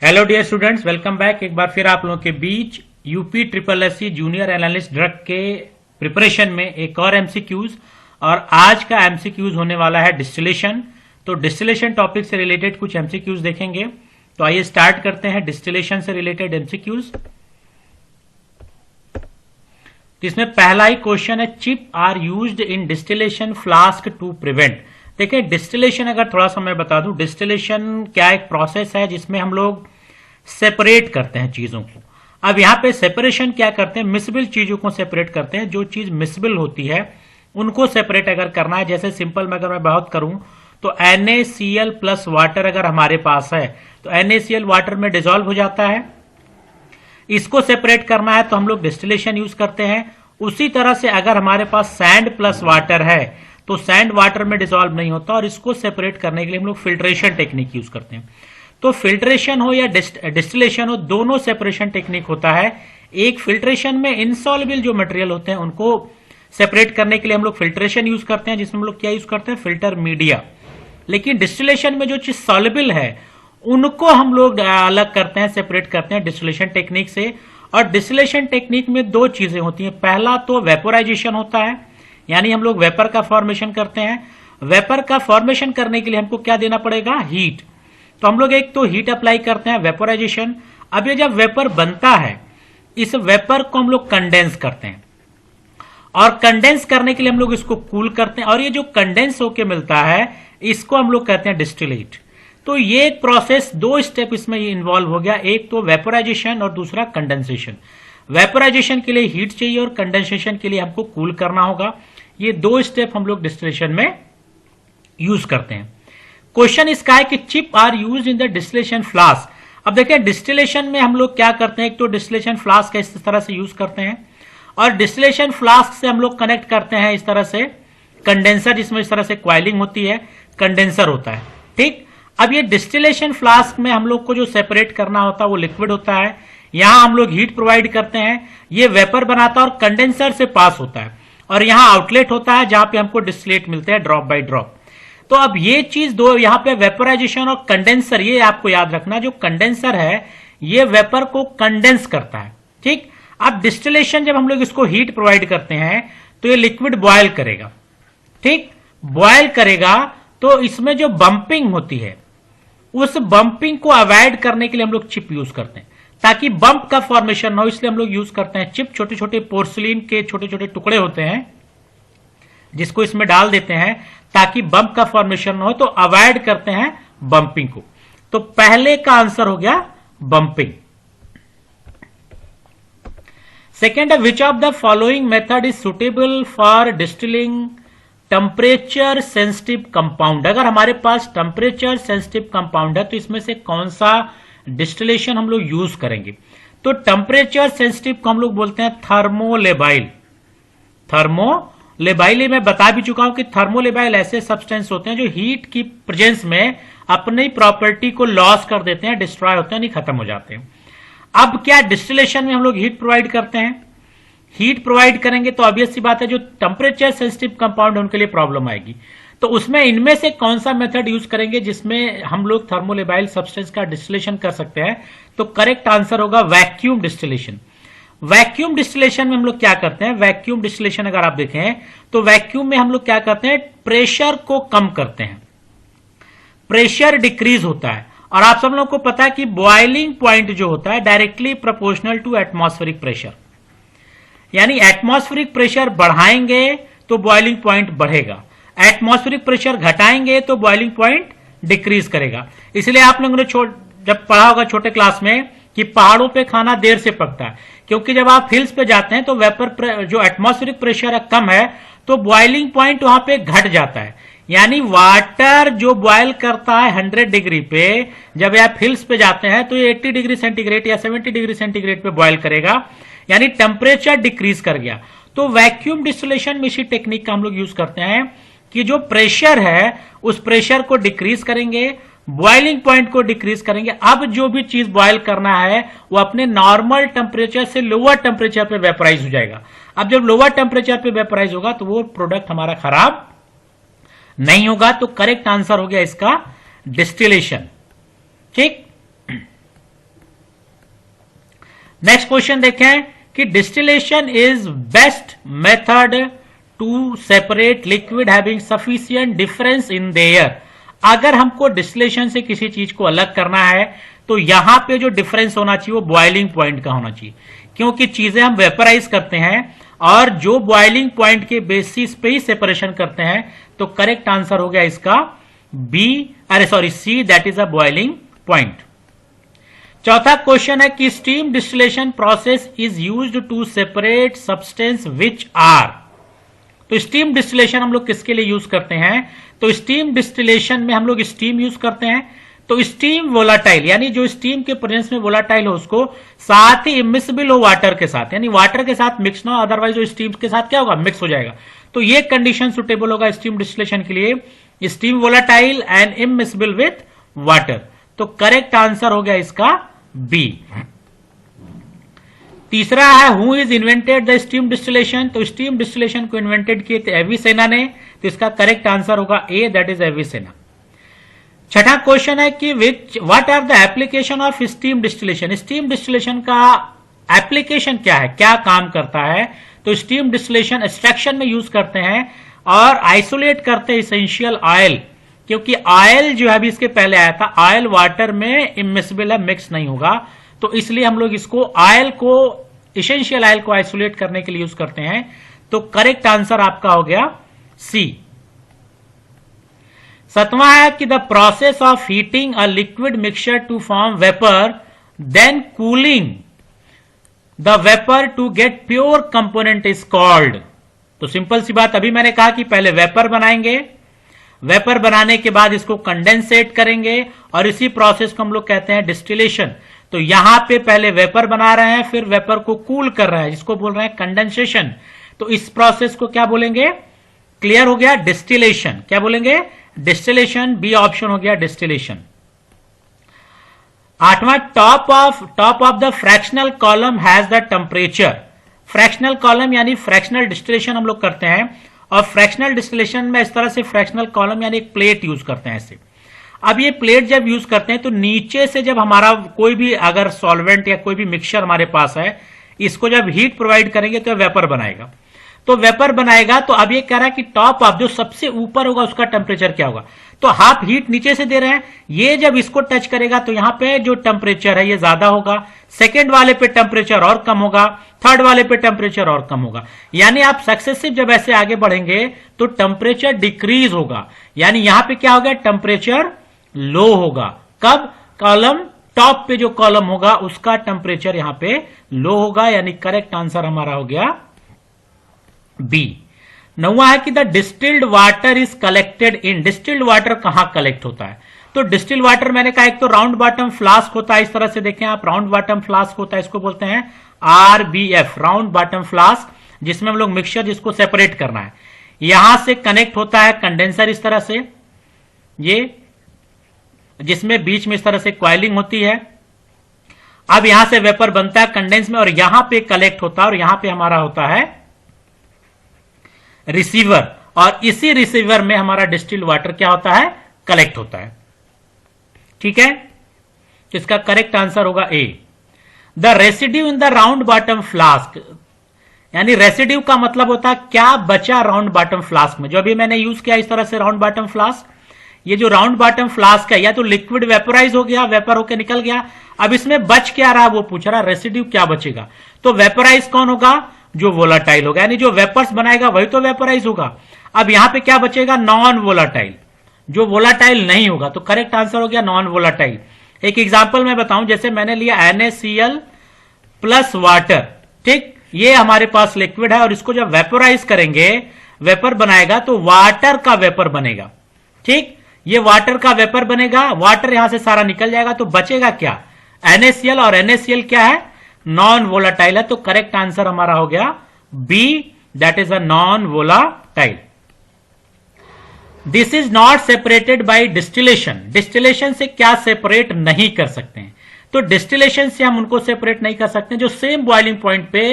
Hello dear students, welcome back. एक बार फिर आप लोगों के बीच UP triple SC junior analyst drug के प्रिपरेशन में एक और एमसीक्यूज, और आज का एमसीक्यूज होने वाला है डिस्टिलेशन। तो डिस्टिलेशन टॉपिक से रिलेटेड कुछ एमसीक्यूज देखेंगे। तो आइए स्टार्ट करते हैं डिस्टिलेशन से रिलेटेड एमसीक्यूज। इसमें पहला ही क्वेश्चन है, chip are used in distillation flask to prevent. देखिए डिस्टिलेशन अगर थोड़ा सा मैं बता दूं, डिस्टिलेशन क्या एक प्रोसेस है जिसमें हम लोग सेपरेट करते हैं चीजों को। अब यहां पे सेपरेशन क्या करते हैं, मिसबिल चीजों को सेपरेट करते हैं। जो चीज मिसबिल होती है उनको सेपरेट अगर करना है, जैसे सिंपल में अगर मैं बात करूं तो NaCl प्लस वाटर अगर हमारे पास है तो NaCl वाटर में डिसॉल्व हो जाता है। इसको सेपरेट करना है तो हम लोग डिस्टिलेशन यूज करते हैं। उसी तरह से अगर हमारे पास सैंड प्लस वाटर है तो सैंड वाटर में डिसॉल्व नहीं होता, और इसको सेपरेट करने के लिए हम लोग फिल्ट्रेशन टेक्निक यूज करते हैं। तो फिल्ट्रेशन हो या डिस्टिलेशन हो, दोनों सेपरेशन टेक्निक होता है। एक फिल्ट्रेशन में इनसॉल्युबल जो मटेरियल होते हैं उनको सेपरेट करने के लिए हम लोग फिल्ट्रेशन यूज करते हैं, जिसमें हम लोग क्या यूज करते हैं, फिल्टर मीडिया। लेकिन डिस्टिलेशन में जो चीज सॉल्युबल है उनको हम लोग अलग करते हैं, सेपरेट करते हैं डिस्टिलेशन टेक्निक से। और डिस्टिलेशन टेक्निक में दो चीजें होती हैं। पहला तो वेपोराइजेशन होता है, यानी हम लोग वेपर का फॉर्मेशन करते हैं। वेपर का फॉर्मेशन करने के लिए हमको क्या देना पड़ेगा, हीट। तो हम लोग एक तो हीट अप्लाई करते हैं, वेपोराइजेशन। अब ये जब वेपर बनता है, इस वेपर को हम लोग कंडेंस करते हैं, और कंडेंस करने के लिए हम लोग इसको कूल करते हैं, और ये जो कंडेंस होके मिलता है इसको हम लोग कहते हैं डिस्टिलेट। तो ये एक प्रोसेस, दो स्टेप इसमें इन्वॉल्व हो गया, एक तो वेपोराइजेशन और दूसरा कंडेंसेशन। वेपोराइजेशन के लिए हीट चाहिए और कंडेंसेशन के लिए हमको कूल करना होगा। ये दो स्टेप हम लोग डिस्टिलेशन में यूज करते हैं। क्वेश्चन इसका है कि chip are use in the distillation flask. अब देखिए डिस्टिलेशन में हम लोग क्या करते हैं, एक तो डिस्टिलेशन फ्लास्क इस तरह से यूज करते हैं, और डिस्टिलेशन फ्लास्क से हम लोग कनेक्ट करते हैं इस तरह से कंडेंसर, जिसमें इस तरह से क्वाइलिंग होती है, कंडेंसर होता है। ठीक, अब ये डिस्टिलेशन फ्लास्क में हम लोग को जो सेपरेट करना होता है वो लिक्विड होता है। यहां हम लोग हीट प्रोवाइड करते हैं, ये वेपर बनाता है और कंडेंसर से पास होता है, और यहां आउटलेट होता है जहां पे हमको डिस्टिलेट मिलते हैं ड्रॉप बाय ड्रॉप। तो अब ये चीज दो, यहां पे वेपोराइजेशन और कंडेंसर, ये आपको याद रखना, जो कंडेंसर है ये वेपर को कंडेंस करता है। ठीक, अब डिस्टिलेशन जब हम लोग इसको हीट प्रोवाइड करते हैं तो ये लिक्विड बॉयल करेगा। ठीक, बॉयल करेगा तो इसमें जो बंपिंग होती है उस बंपिंग को अवॉइड करने के लिए हम लोग चिप यूज करते हैं, ताकि बंप का फॉर्मेशन ना हो, इसलिए हम लोग यूज करते हैं चिप। छोटे छोटे पोर्सिलिन के छोटे छोटे टुकड़े होते हैं जिसको इसमें डाल देते हैं ताकि बंप का फॉर्मेशन ना हो, तो अवॉइड करते हैं बंपिंग को। तो पहले का आंसर हो गया बंपिंग। सेकेंड है, which of the following method is suitable for distilling temperature sensitive compound. अगर हमारे पास टेम्परेचर सेंसिटिव कंपाउंड है तो इसमें से कौन सा डिस्टिलेशन हम लोग यूज करेंगे। तो टेम्परेचर सेंसिटिव को हम लोग बोलते हैं थर्मोलेबाइल। थर्मोलेबाइल मैं बता भी चुका हूं कि थर्मोलेबाइल ऐसे सब्सटेंस होते हैं जो हीट की प्रेजेंस में अपनी प्रॉपर्टी को लॉस कर देते हैं, डिस्ट्रॉय होते हैं, नहीं खत्म हो जाते हैं। अब क्या डिस्टिलेशन में हम लोग हीट प्रोवाइड करते हैं, हीट प्रोवाइड करेंगे तो ऑब्वियस सी बात है जो टेम्परेचर सेंसिटिव कंपाउंड है उनके लिए प्रॉब्लम आएगी। तो उसमें इनमें से कौन सा मेथड यूज करेंगे जिसमें हम लोग थर्मोलेबाइल सब्सटेंस का डिस्टिलेशन कर सकते हैं। तो करेक्ट आंसर होगा वैक्यूम डिस्टिलेशन। वैक्यूम डिस्टिलेशन में हम लोग क्या करते हैं, वैक्यूम डिस्टिलेशन अगर आप देखें तो वैक्यूम में हम लोग क्या करते हैं, प्रेशर को कम करते हैं, प्रेशर डिक्रीज होता है। और आप सब लोगों को पता है कि बॉइलिंग पॉइंट जो होता है directly proportional to atmospheric pressure, यानी एटमॉस्फेरिक प्रेशर बढ़ाएंगे तो बॉइलिंग पॉइंट बढ़ेगा, एटमॉस्फेरिक प्रेशर घटाएंगे तो बॉइलिंग पॉइंट डिक्रीज करेगा। इसलिए आप लोगों ने जब पढ़ा होगा छोटे क्लास में कि पहाड़ों पे खाना देर से पकता है, क्योंकि जब आप हिल्स पे जाते हैं तो वेपर जो एटमॉस्फेरिक प्रेशर कम है तो बॉइलिंग पॉइंट वहां पे घट जाता है। यानी वाटर जो बॉयल करता है 100 डिग्री पे, जब आप हिल्स पे जाते हैं तो ये 80 डिग्री सेंटीग्रेड या 70 डिग्री सेंटीग्रेड पे बॉयल करेगा, यानी टेम्परेचर डिक्रीज कर गया। तो वैक्यूम डिस्टिलेशन में इसी टेक्निक का हम लोग यूज करते हैं कि जो प्रेशर है उस प्रेशर को डिक्रीज करेंगे, बॉइलिंग पॉइंट को डिक्रीज करेंगे। अब जो भी चीज बॉयल करना है वो अपने नॉर्मल टेम्परेचर से लोअर टेम्परेचर पे वेपराइज हो जाएगा। अब जब लोअर टेम्परेचर पे वेपराइज होगा तो वो प्रोडक्ट हमारा खराब नहीं होगा। तो करेक्ट आंसर हो गया इसका डिस्टिलेशन। ठीक, नेक्स्ट क्वेश्चन देखें कि distillation is best method to separate liquid having sufficient difference in their. अगर हमको डिस्टिलेशन से किसी चीज को अलग करना है तो यहां पे जो डिफरेंस होना चाहिए वो बॉइलिंग पॉइंट का होना चाहिए, क्योंकि चीजें हम वेपराइज करते हैं और जो बॉइलिंग पॉइंट के बेसिस पे ही सेपरेशन करते हैं। तो करेक्ट आंसर हो गया इसका C, that is a boiling point. चौथा क्वेश्चन है कि steam distillation process is used to separate substance which are. तो स्टीम डिस्टिलेशन हम लोग किसके लिए यूज करते हैं? तो स्टीम डिस्टिलेशन में हम लोग स्टीम यूज करते हैं। तो स्टीम वोलाटाइल, यानी जो स्टीम के प्रेजेंस में वोलाटाइल हो उसको, साथ ही इमिसिबल हो वाटर के साथ, यानी वाटर के साथ मिक्स ना हो, अदरवाइज जो स्टीम के साथ क्या होगा, मिक्स हो जाएगा। तो ये कंडीशन सुटेबल होगा स्टीम डिस्टिलेशन के लिए, steam volatile and immiscible with water. तो करेक्ट आंसर हो गया इसका बी। तीसरा है who is invented the steam distillation. तो स्टीम डिस्टिलेशन को इन्वेंटेड किए थे एविसेना ने, तो इसका करेक्ट आंसर होगा ए, दैट इज एविसेना। छठा क्वेश्चन है कि what are the application of steam distillation. Steam distillation का एप्लीकेशन क्या है, क्या काम करता है? तो स्टीम डिस्टिलेशन एक्सट्रैक्शन में यूज करते हैं और आइसोलेट करते हैं इसेंशियल ऑयल, क्योंकि ऑयल जो है अभी इसके पहले आया था, ऑयल वाटर में इमिसिबल है, मिक्स नहीं होगा, तो इसलिए हम लोग इसको ऑयल को, इसेंशियल ऑयल को आइसोलेट करने के लिए यूज करते हैं। तो करेक्ट आंसर आपका हो गया सी। सातवां है कि the process of heating a liquid mixture to form vapour then cooling the vapour to get pure component is called. तो सिंपल सी बात, अभी मैंने कहा कि पहले वेपर बनाएंगे, वेपर बनाने के बाद इसको कंडेंसेट करेंगे और इसी प्रोसेस को हम लोग कहते हैं डिस्टिलेशन। तो यहां पे पहले वेपर बना रहे हैं, फिर वेपर को कूल कर रहे हैं, जिसको बोल रहे हैं कंडेंसेशन। तो इस प्रोसेस को क्या बोलेंगे? क्लियर हो गया, डिस्टिलेशन। क्या बोलेंगे? डिस्टिलेशन। बी ऑप्शन हो गया डिस्टिलेशन। आठवां, top of the fractional column has the temperature. Fractional column यानी फ्रैक्शनल डिस्टिलेशन हम लोग करते हैं, और फ्रैक्शनल डिस्टिलेशन में इस तरह से फ्रैक्शनल कॉलम यानी एक प्लेट यूज करते हैं ऐसे। अब ये प्लेट जब यूज करते हैं तो नीचे से जब हमारा कोई भी अगर सॉल्वेंट या कोई भी मिक्सचर हमारे पास है, इसको जब हीट प्रोवाइड करेंगे तो वेपर बनाएगा। तो वेपर बनाएगा, तो अब ये कह रहा है कि टॉप ऑफ, जो सबसे ऊपर होगा उसका टेम्परेचर क्या होगा। तो हाफ हीट नीचे से दे रहे हैं, ये जब इसको टच करेगा तो यहां पे जो टेम्परेचर है ये ज्यादा होगा, सेकेंड वाले पे टेम्परेचर और कम होगा, थर्ड वाले पे टेम्परेचर और कम होगा। यानी आप सक्सेसिव जब ऐसे आगे बढ़ेंगे तो टेम्परेचर डिक्रीज होगा, यानी यहां पे क्या होगा, टेम्परेचर लो होगा। कब? कॉलम टॉप पे जो कॉलम होगा उसका टेम्परेचर यहां पे लो होगा, यानी करेक्ट आंसर हमारा हो गया बी। नौवां है कि the distilled water is collected in. Distilled water कहां कलेक्ट होता है? तो डिस्टिल्ड वाटर मैंने कहा एक तो राउंड बॉटम फ्लास्क होता है, इस तरह से देखें आप, राउंड बॉटम फ्लास्क होता है, इसको बोलते हैं RBF, राउंड बॉटम फ्लास्क, जिसमें हम लोग मिक्सचर जिसको सेपरेट करना है, यहां से कनेक्ट होता है कंडेंसर इस तरह से, ये जिसमें बीच में इस तरह से क्वाइलिंग होती है। अब यहां से वेपर बनता है कंडेंस में और यहां पे कलेक्ट होता है, और यहां पे हमारा होता है रिसीवर, और इसी रिसीवर में हमारा डिस्टिल्ड वाटर क्या होता है, कलेक्ट होता है। ठीक है, तो इसका करेक्ट आंसर होगा A. The residue in the round bottom flask, यानी रेसिड्यू का मतलब होता है क्या बचा राउंड बॉटम फ्लास्क में। जो अभी मैंने यूज किया इस तरह से राउंड बॉटम फ्लास्क, ये जो राउंड बॉटम फ्लास्क है, या तो लिक्विड वेपराइज हो गया, वेपर होकर निकल गया, अब इसमें बच क्या रहा वो पूछ रहा, रेसिड्यू क्या बचेगा। तो वेपराइज कौन होगा, जो वोलाटाइल होगा, यानी जो वेपर्स बनाएगा वही तो वेपराइज होगा। अब यहां पे क्या बचेगा, नॉन वोलाटाइल, जो वोलाटाइल नहीं होगा। तो करेक्ट आंसर हो गया नॉन वोलाटाइल। एक एग्जांपल मैं बताऊं, जैसे मैंने लिया NaCl प्लस वाटर, ठीक, ये हमारे पास लिक्विड है और इसको जब वेपराइज करेंगे, वेपर बनाएगा, तो वाटर का वेपर बनेगा। ठीक, ये वाटर का वेपर बनेगा, वाटर यहां से सारा निकल जाएगा, तो बचेगा क्या, NaCl, और NaCl क्या है, नॉन वोलाटाइल है। तो करेक्ट आंसर हमारा हो गया B, that is a non volatile. This is not separated by distillation. Distillation से क्या सेपरेट नहीं कर सकते हैं? तो डिस्टिलेशन से हम उनको सेपरेट नहीं कर सकते जो सेम बॉइलिंग पॉइंट पे,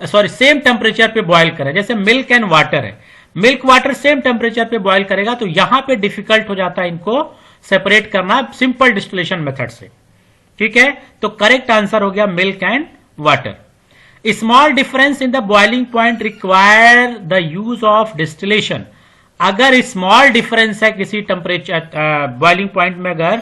सॉरी सेम टेम्परेचर पे बॉइल करें। जैसे मिल्क एंड वाटर है, मिल्क वाटर सेम टेम्परेचर पे बॉइल करेगा, तो यहां पे डिफिकल्ट हो जाता है इनको सेपरेट करना सिंपल डिस्टिलेशन मेथड से। ठीक है, तो करेक्ट आंसर हो गया milk and water. Small difference in the boiling point require the use of distillation. अगर स्मॉल डिफरेंस है किसी टेम्परेचर बॉइलिंग पॉइंट में अगर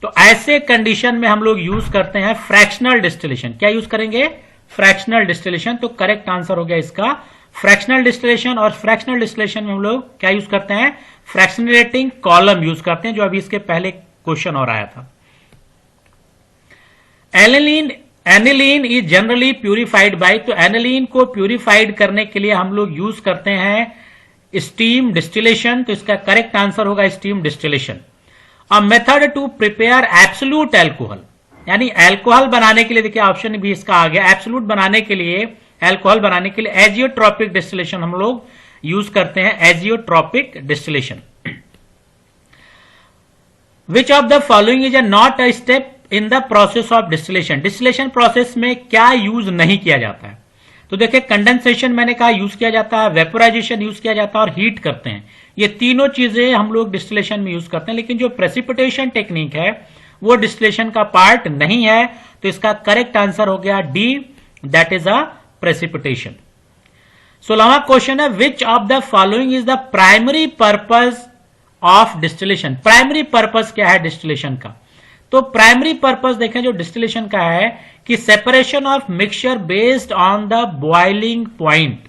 तो ऐसे कंडीशन में हम लोग यूज करते हैं फ्रैक्शनल डिस्टिलेशन. क्या यूज करेंगे? Fractional distillation. तो करेक्ट आंसर हो गया इसका फ्रैक्शनल डिस्टिलेशन. और फ्रैक्शनल डिस्टिलेशन में हम लोग क्या यूज करते हैं? फ्रैक्शनरेटिंग कॉलम यूज करते हैं, जो अभी इसके पहले क्वेश्चन और आया था. Aniline is generally purified bye. तो एनिलीन को प्यूरिफाइड करने के लिए हम लोग यूज करते हैं स्टीम डिस्टिलेशन. तो इसका करेक्ट आंसर होगा steam distillation. A method to prepare absolute alcohol, यानी एल्कोहल बनाने के लिए देखिए ऑप्शन भी इसका आ गया. एब्सोल्यूट बनाने के लिए, एल्कोहल बनाने के लिए एजियोट्रॉपिक डिस्टिलेशन हम लोग यूज करते हैं. Azeotropic distillation. Which of the following is not a step in the process of distillation. Distillation process में क्या यूज नहीं किया जाता है? तो देखिए कंडेंसेशन मैंने कहा यूज किया जाता है, वेपोराइजेशन यूज किया जाता है और हीट करते हैं. ये तीनों चीजें हम लोग डिस्टिलेशन में यूज करते हैं. लेकिन जो प्रेसिपिटेशन टेक्निक है वो डिस्टिलेशन का पार्ट नहीं है. तो इसका करेक्ट आंसर हो गया D, that is a precipitation. 16वां क्वेश्चन है which of the following is the primary purpose of distillation. Primary purpose क्या है डिस्टिलेशन का? तो प्राइमरी पर्पज देखें जो डिस्टिलेशन का है कि separation of mixture based on the boiling point.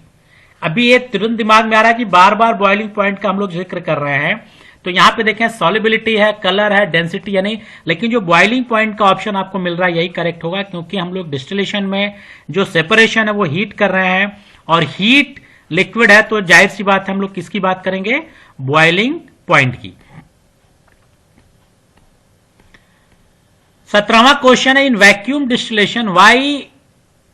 अभी ये तुरंत दिमाग में आ रहा है कि बार बार बॉइलिंग पॉइंट का हम लोग जिक्र कर रहे हैं. तो यहां पे देखें सॉलिबिलिटी है, कलर है, डेंसिटी है नहीं, लेकिन जो बॉइलिंग पॉइंट का ऑप्शन आपको मिल रहा है यही करेक्ट होगा, क्योंकि हम लोग डिस्टिलेशन में जो सेपरेशन है वो हीट कर रहे हैं और हीट लिक्विड है. तो जाहिर सी बात है हम लोग किसकी बात करेंगे? बॉइलिंग पॉइंट की. 17वां क्वेश्चन है in vacuum distillation why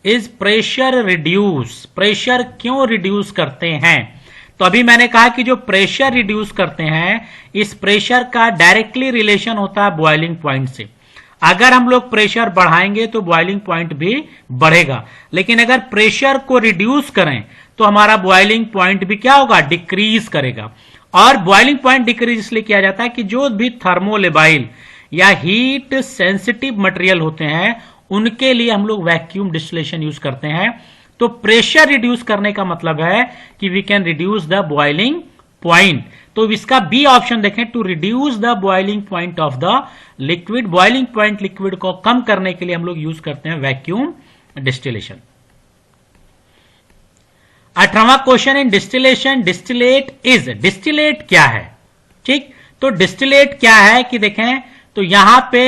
is pressure reduce. Pressure क्यों रिड्यूस करते हैं? तो अभी मैंने कहा कि जो प्रेशर रिड्यूस करते हैं इस प्रेशर का डायरेक्टली रिलेशन होता है बॉइलिंग पॉइंट से. अगर हम लोग प्रेशर बढ़ाएंगे तो बॉइलिंग पॉइंट भी बढ़ेगा, लेकिन अगर प्रेशर को रिड्यूस करें तो हमारा बॉइलिंग पॉइंट भी क्या होगा? डिक्रीज करेगा. और बॉइलिंग पॉइंट डिक्रीज इसलिए किया जाता है कि जो भी थर्मोलेबाइल या हीट सेंसिटिव मटेरियल होते हैं उनके लिए हम लोग वैक्यूम डिस्टिलेशन यूज करते हैं. तो प्रेशर रिड्यूस करने का मतलब है कि we can reduce the boiling point. तो इसका बी ऑप्शन देखें, to reduce the boiling point of the liquid. Boiling point liquid को कम करने के लिए हम लोग यूज करते हैं वैक्यूम डिस्टिलेशन. 18वां question in distillation distillate is. Distillate क्या है? ठीक, तो डिस्टिलेट क्या है कि देखें तो यहां पे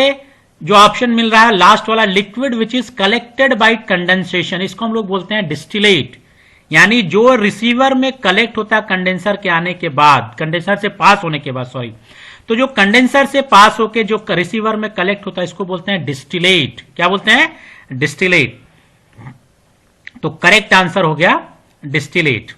जो ऑप्शन मिल रहा है लास्ट वाला, liquid which is collected by condensation, इसको हम लोग बोलते हैं डिस्टिलेट. यानी जो रिसीवर में कलेक्ट होता है कंडेंसर के आने के बाद, कंडेंसर से पास होने के बाद, सॉरी, तो जो कंडेंसर से पास होके जो रिसीवर में कलेक्ट होता है इसको बोलते हैं डिस्टिलेट. क्या बोलते हैं? डिस्टिलेट. तो करेक्ट आंसर हो गया डिस्टिलेट.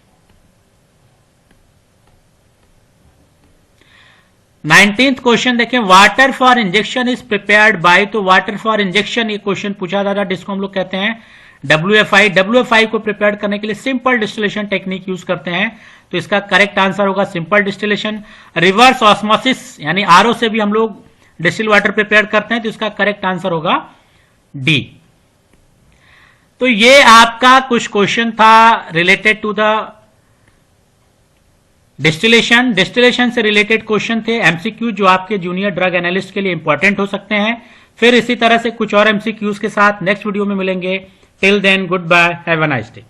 19th क्वेश्चन देखें, water for injection is prepared by. तो वाटर फॉर इंजेक्शन ये क्वेश्चन पूछा था जिसको हम लोग कहते हैं WFI. WFI को प्रिपेयर करने के लिए सिंपल डिस्टिलेशन टेक्निक यूज करते हैं. तो इसका करेक्ट आंसर होगा सिंपल डिस्टिलेशन. रिवर्स ऑस्मोसिस यानी आरओ से भी हम लोग डिस्टिल वाटर प्रिपेयर करते हैं. तो इसका करेक्ट आंसर होगा डी. तो ये आपका कुछ क्वेश्चन था related to the distillation. Distillation से रिलेटेड क्वेश्चन थे एमसीक्यू जो आपके जूनियर ड्रग एनालिस्ट के लिए इंपॉर्टेंट हो सकते हैं. फिर इसी तरह से कुछ और एमसीक्यूज के साथ नेक्स्ट वीडियो में मिलेंगे. Till then goodbye, have a nice day.